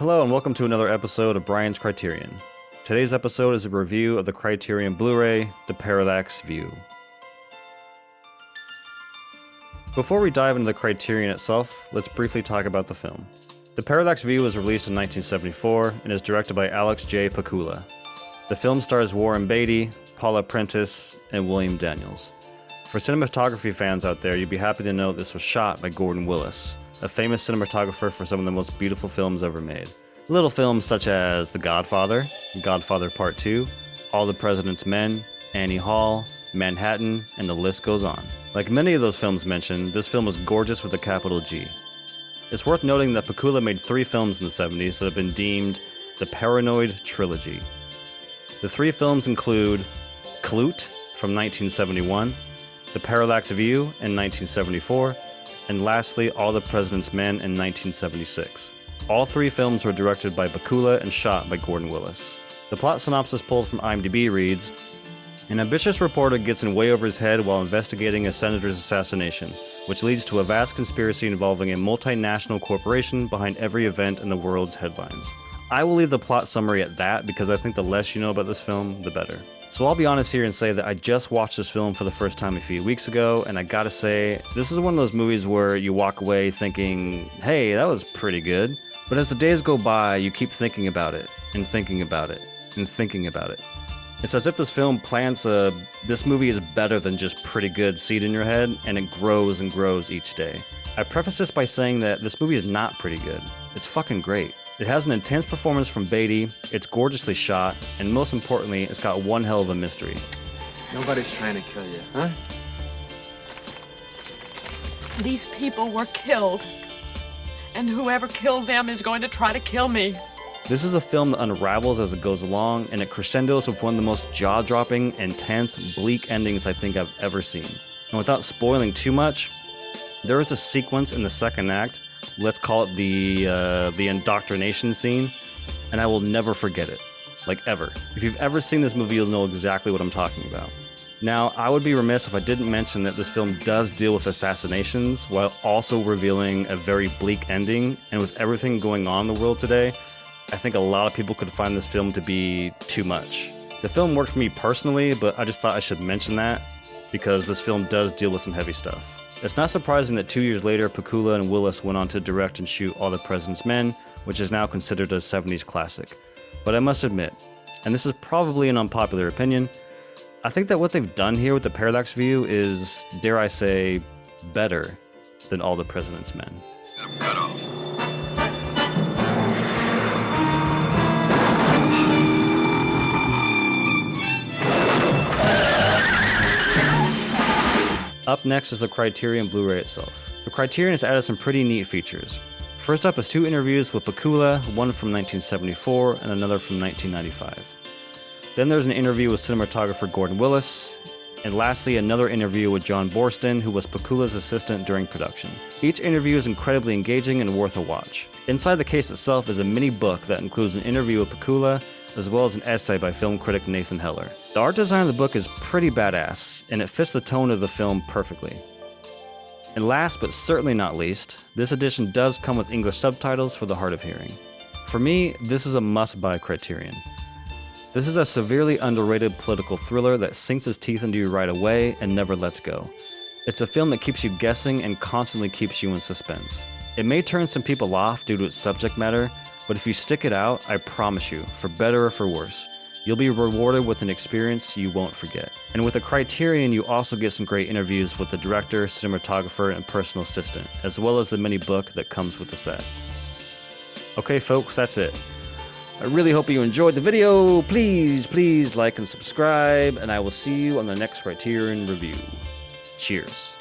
Hello and welcome to another episode of Brian's Criterion. Today's episode is a review of the Criterion Bluray, The Parallax View. Before we dive into the Criterion itself, let's briefly talk about the film. The Parallax View was released in 1974 and is directed by Alex J. Pakula. The film stars Warren Beatty, Paula Prentice, and William Daniels. For cinematography fans out there, you'd be happy to know this was shot by Gordon Willis, a famous cinematographer for some of the most beautiful films ever made. Little films such as The Godfather, Godfather Part 2, All the President's Men, Annie Hall, Manhattan, and the list goes on. Like many of those films mentioned, this film is gorgeous with a capital G. It's worth noting that Pakula made 3 films in the 70s that have been deemed the Paranoid Trilogy. The 3 films include Klute from 1971, The Parallax View in 1974, and lastly, All the President's Men in 1976. All 3 films were directed by Pakula and shot by Gordon Willis. The plot synopsis pulled from IMDb reads, an ambitious reporter gets in way over his head while investigating a senator's assassination, which leads to a vast conspiracy involving a multinational corporation behind every event in the world's headlines. I will leave the plot summary at that because I think the less you know about this film, the better. So I'll be honest here and say that I just watched this film for the first time a few weeks ago, and I gotta say, this is one of those movies where you walk away thinking, hey, that was pretty good. But as the days go by, you keep thinking about it, and thinking about it, and thinking about it. It's as if this film plants this movie is better than just pretty good seed in your head, and it grows and grows each day. I preface this by saying that this movie is not pretty good. It's fucking great. It has an intense performance from Beatty, it's gorgeously shot, and most importantly, it's got one hell of a mystery. Nobody's trying to kill you, huh? These people were killed, and whoever killed them is going to try to kill me. This is a film that unravels as it goes along, and it crescendos with one of the most jaw-dropping, intense, bleak endings I think I've ever seen. And without spoiling too much, there is a sequence in the second act, let's call it the indoctrination scene, and I will never forget it. Like, ever. If you've ever seen this movie, you'll know exactly what I'm talking about. Now, I would be remiss if I didn't mention that this film does deal with assassinations, while also revealing a very bleak ending, and with everything going on in the world today, I think a lot of people could find this film to be too much. The film worked for me personally, but I just thought I should mention that, because this film does deal with some heavy stuff. It's not surprising that 2 years later, Pakula and Willis went on to direct and shoot All the President's Men, which is now considered a 70s classic. But I must admit, and this is probably an unpopular opinion, I think that what they've done here with the Parallax View is, dare I say, better than All the President's Men. Cut off. Up next is the Criterion Bluray itself. The Criterion has added some pretty neat features. First up is 2 interviews with Pakula, one from 1974 and another from 1995. Then there's an interview with cinematographer Gordon Willis, and lastly another interview with John Borston, who was Pakula's assistant during production. Each interview is incredibly engaging and worth a watch. Inside the case itself is a mini book that includes an interview with Pakula, as well as an essay by film critic Nathan Heller. The art design of the book is pretty badass, and it fits the tone of the film perfectly. And last but certainly not least, this edition does come with English subtitles for the hard of hearing. For me, this is a must-buy Criterion. This is a severely underrated political thriller that sinks its teeth into you right away and never lets go. It's a film that keeps you guessing and constantly keeps you in suspense. It may turn some people off due to its subject matter, but if you stick it out, I promise you, for better or for worse, you'll be rewarded with an experience you won't forget. And with the Criterion, you also get some great interviews with the director, cinematographer, and personal assistant, as well as the mini book that comes with the set. Okay folks, that's it. I really hope you enjoyed the video. Please like and subscribe, and I will see you on the next Criterion review. Cheers.